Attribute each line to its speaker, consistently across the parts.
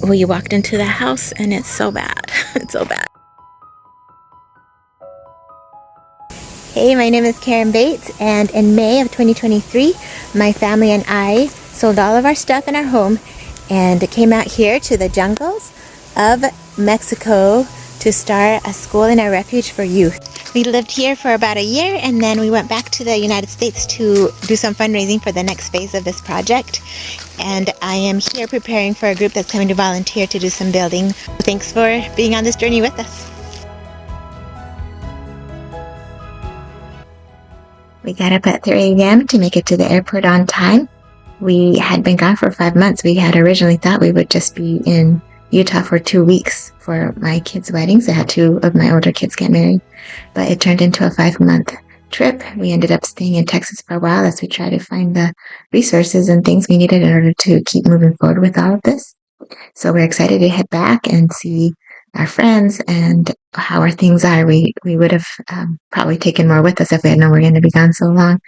Speaker 1: We walked into the house and it's so bad. It's so bad. Hey, my name is Karen Bates, and in May of 2023, my family and I sold all of our stuff in our home and came out here to the jungles of Mexico to start a school in a refuge for youth. We lived here for about a year, and then we went back to the United States to do some fundraising for the next phase of this project. And I am here preparing for a group that's coming to volunteer to do some building. Thanks for being on this journey with us. We got up at 3 a.m. to make it to the airport on time. We had been gone for 5 months. We had originally thought we would just be in Utah for 2 weeks for my kids' weddings. I had 2 of my older kids get married, but it turned into a 5-month trip. We ended up staying in Texas for a while as we tried to find the resources and things we needed in order to keep moving forward with all of this. So we're excited to head back and see our friends and how our things are. We would have probably taken more with us if we had known we were going to be gone so long.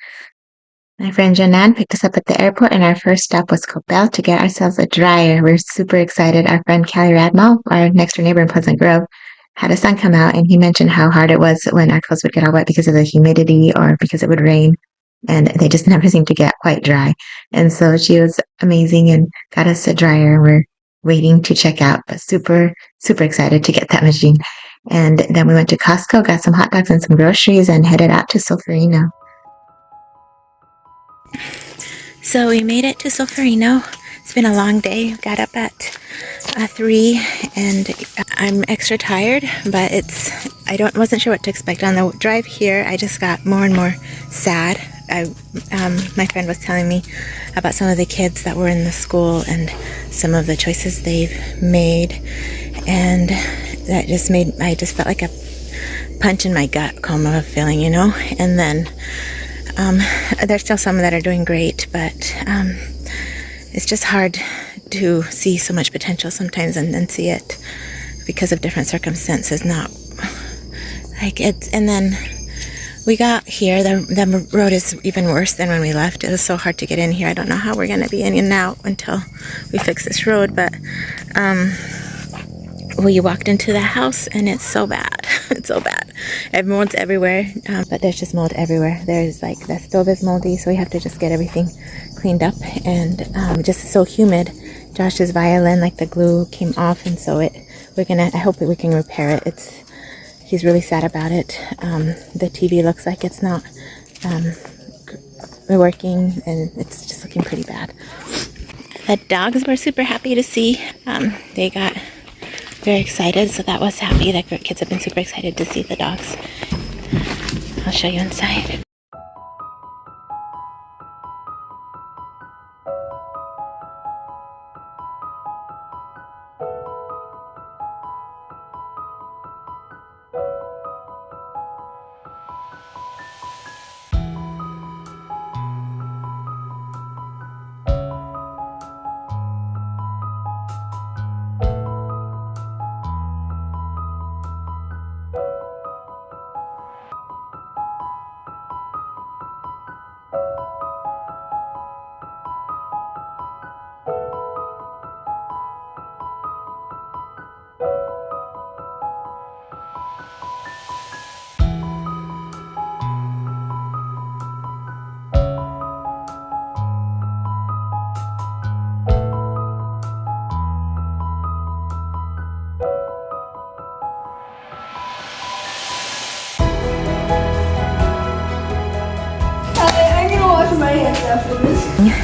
Speaker 1: My friend Janan picked us up at the airport, and our first stop was Copel to get ourselves a dryer. We're super excited. Our friend Callie Radmal, our next door neighbor in Pleasant Grove, had a son come out, and he mentioned how hard it was when our clothes would get all wet because of the humidity or because it would rain, and they just never seemed to get quite dry. And so she was amazing and got us a dryer. We're waiting to check out, but super, super excited to get that machine. And then we went to Costco, got some hot dogs and some groceries, and headed out to Solferino. So we made it to Solferino. It's been a long day. Got up at 3 and I'm extra tired, but wasn't sure what to expect. On the drive here, I just got more and more sad. My friend was telling me about some of the kids that were in the school and some of the choices they've made, and that I just felt like a punch in my gut coma feeling, you know. And then there's still some that are doing great, but it's just hard to see so much potential sometimes and then see it because of different circumstances not like it. And then we got here, the road is even worse than when we left. It was so hard to get in here. I don't know how we're going to be in and out until we fix this road, but we walked into the house and it's so bad. It's so bad. Mold's everywhere, but there's just mold everywhere. There's like the stove is moldy, so we have to just get everything cleaned up, and just so humid. Josh's violin, like the glue came off, and so I hope that we can repair it. He's really sad about it. The TV looks like it's not working, and it's just looking pretty bad. The dogs were super happy to see. They got very excited, so that was happy. The kids have been super excited to see the dogs. I'll show you inside.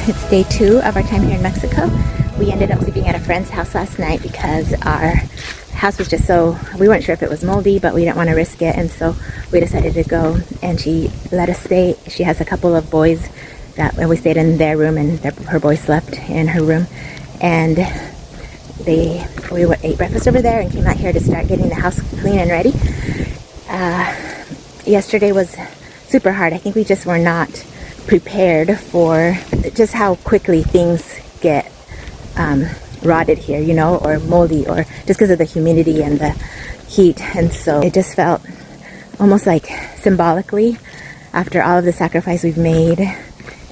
Speaker 1: It's day 2 of our time here in Mexico. We ended up sleeping at a friend's house last night because our house was just we weren't sure if it was moldy, but we didn't want to risk it, and so we decided to go, and she let us stay. She has a couple of boys and we stayed in their room, and her boys slept in her room, and we ate breakfast over there and came out here to start getting the house clean and ready. Yesterday was super hard. I think we just were not prepared for just how quickly things get rotted here, you know, or moldy, or just because of the humidity and the heat. And so it just felt almost like symbolically, after all of the sacrifice we've made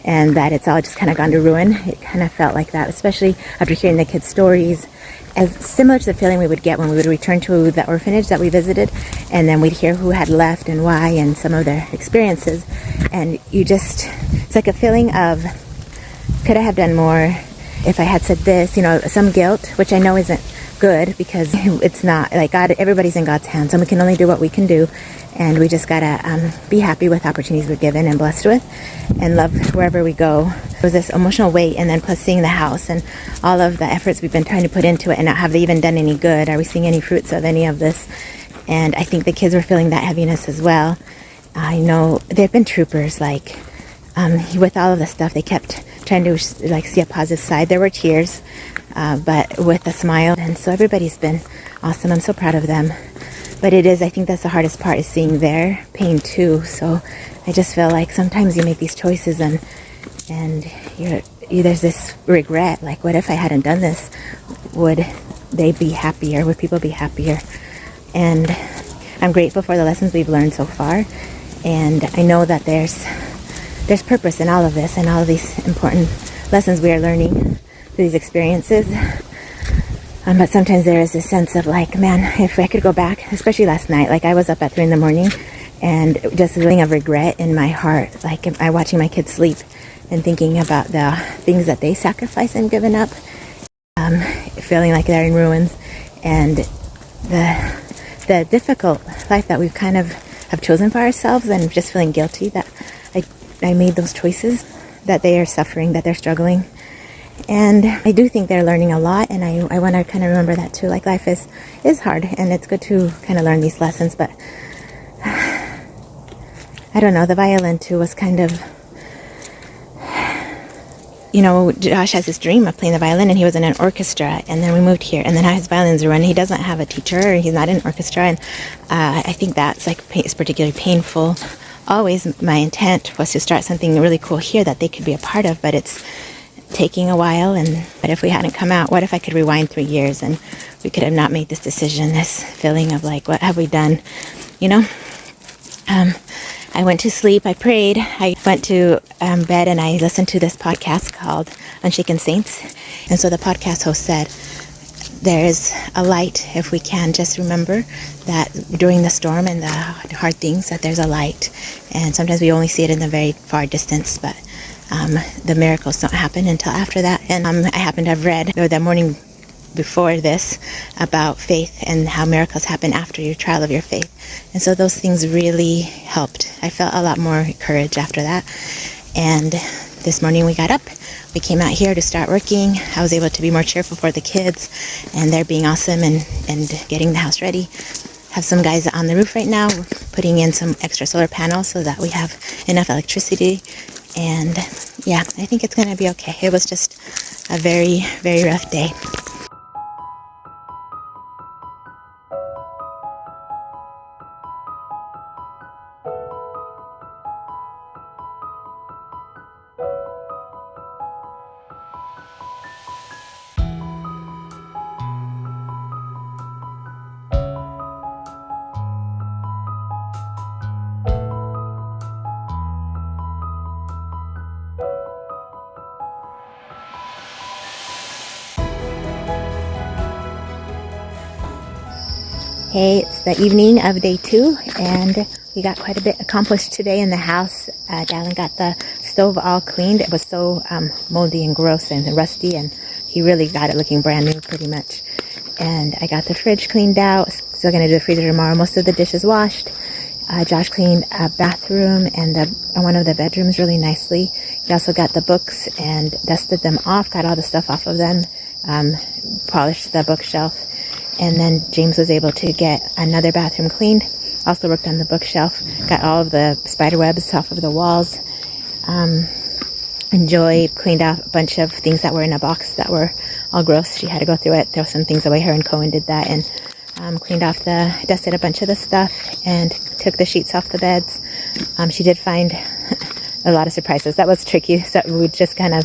Speaker 2: and that it's all just kind of gone to ruin. It kind of felt like that, especially after hearing the kids' stories, as similar to the feeling we would get when we would return to the orphanage that we visited, and then we'd hear who had left and why and some of their experiences. And it's like a feeling of, could I have done more if I had said this, some guilt, which I know isn't good, because it's not like God, everybody's in God's hands, and we can only do what we can do, and we just gotta be happy with opportunities we're given and blessed with, and love wherever we go. It was this emotional weight, and then plus seeing the house and all of the efforts we've been trying to put into it, and not have they even done any good? Are we seeing any fruits of any of this? And I think the kids were feeling that heaviness as well. I know they've been troopers, with all of the stuff, they kept trying to see a positive side. There were tears, but with a smile. And so everybody's been awesome. I'm so proud of them. But I think that's the hardest part, is seeing their pain too. So I just feel like sometimes you make these choices and there's this regret, like, what if I hadn't done this? Would they be happier? Would people be happier? And I'm grateful for the lessons we've learned so far. And I know that there's purpose in all of this, and all of these important lessons we are learning through these experiences. But sometimes there is this sense of man, if I could go back, especially last night, I was up at 3 a.m. and just a feeling of regret in my heart, I watching my kids sleep and thinking about the things that they sacrificed and given up, feeling like they're in ruins, and the difficult life that we've kind of have chosen for ourselves, and just feeling guilty that I made those choices, that they are suffering, that they're struggling. And I do think they're learning a lot, and I want to kind of remember that too. Life is hard, and it's good to kind of learn these lessons, but I don't know, the violin too was kind of, Josh has this dream of playing the violin, and he was in an orchestra, and then we moved here, and then his violins are running. He doesn't have a teacher, he's not in an orchestra, and I think that's it's particularly painful. Always my intent was to start something really cool here that they could be a part of, but it's taking a while. But if we hadn't come out, what if I could rewind 3 years and we could have not made this decision? This feeling of what have we done? I went to sleep, I prayed, I went to bed, and I listened to this podcast called Unshaken Saints. And so the podcast host said, there is a light, if we can just remember that during the storm and the hard things, that there's a light. And sometimes we only see it in the very far distance, but the miracles don't happen until after that. And I happened to have read the morning before this about faith and how miracles happen after your trial of your faith. And so those things really helped. I felt a lot more courage after that. And this morning we got up. We came out here to start working. I was able to be more cheerful for the kids, and they're being awesome and getting the house ready. Have some guys on the roof right now. We're putting in some extra solar panels so that we have enough electricity. And yeah, I think it's going to be okay. It was just a very, very rough day. Hey, it's the evening of day 2, and we got quite a bit accomplished today in the house. Dallin got the stove all cleaned. It was so moldy and gross and rusty, and he really got it looking brand new pretty much. And I got the fridge cleaned out. Still going to do the freezer tomorrow. Most of the dishes washed. Josh cleaned a bathroom and one of the bedrooms really nicely. He also got the books and dusted them off, got all the stuff off of them, polished the bookshelf. And then James was able to get another bathroom cleaned. Also worked on the bookshelf. Got all of the spider webs off of the walls. And Joy cleaned off a bunch of things that were in a box that were all gross. She had to go through it, throw some things away. Her and Cohen did that, and dusted a bunch of the stuff and took the sheets off the beds. She did find a lot of surprises. That was tricky. So we'd just kind of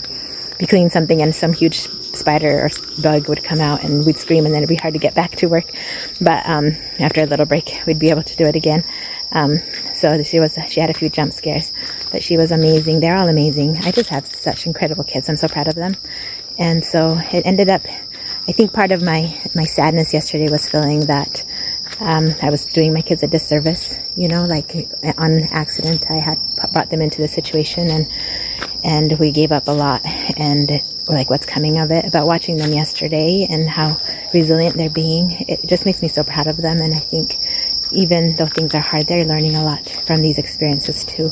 Speaker 2: be cleaning something and some huge spider or bug would come out and we'd scream, and then it'd be hard to get back to work. But after a little break, we'd be able to do it again. So she had a few jump scares. but she was amazing. They're all amazing. I just have such incredible kids. I'm so proud of them. And so it ended up, I think part of my sadness yesterday was feeling that I was doing my kids a disservice, you know, like on accident. I had brought them into the situation, and we gave up a lot, and like what's coming of it. But watching them yesterday and how resilient they're being, it just makes me so proud of them. And I think even though things are hard, they're learning a lot from these experiences too.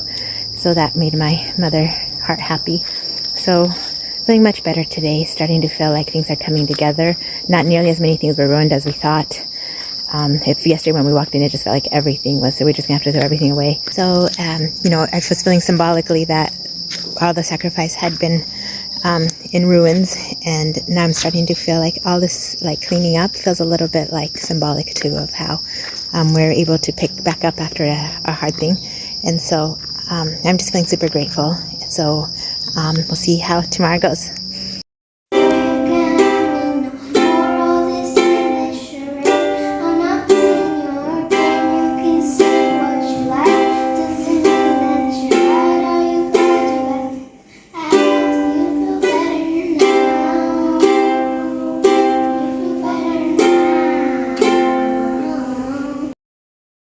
Speaker 2: So that made my mother heart happy. So feeling much better today, starting to feel like things are coming together. Not nearly as many things were ruined as we thought. If yesterday when we walked in, it just felt like everything was, so we're just gonna have to throw everything away. So, you know, I was feeling symbolically that all the sacrifice had been in ruins, and now I'm starting to feel like all this like cleaning up feels a little bit like symbolic too of how we're able to pick back up after a hard thing. And so I'm just feeling super grateful. So we'll see how tomorrow goes.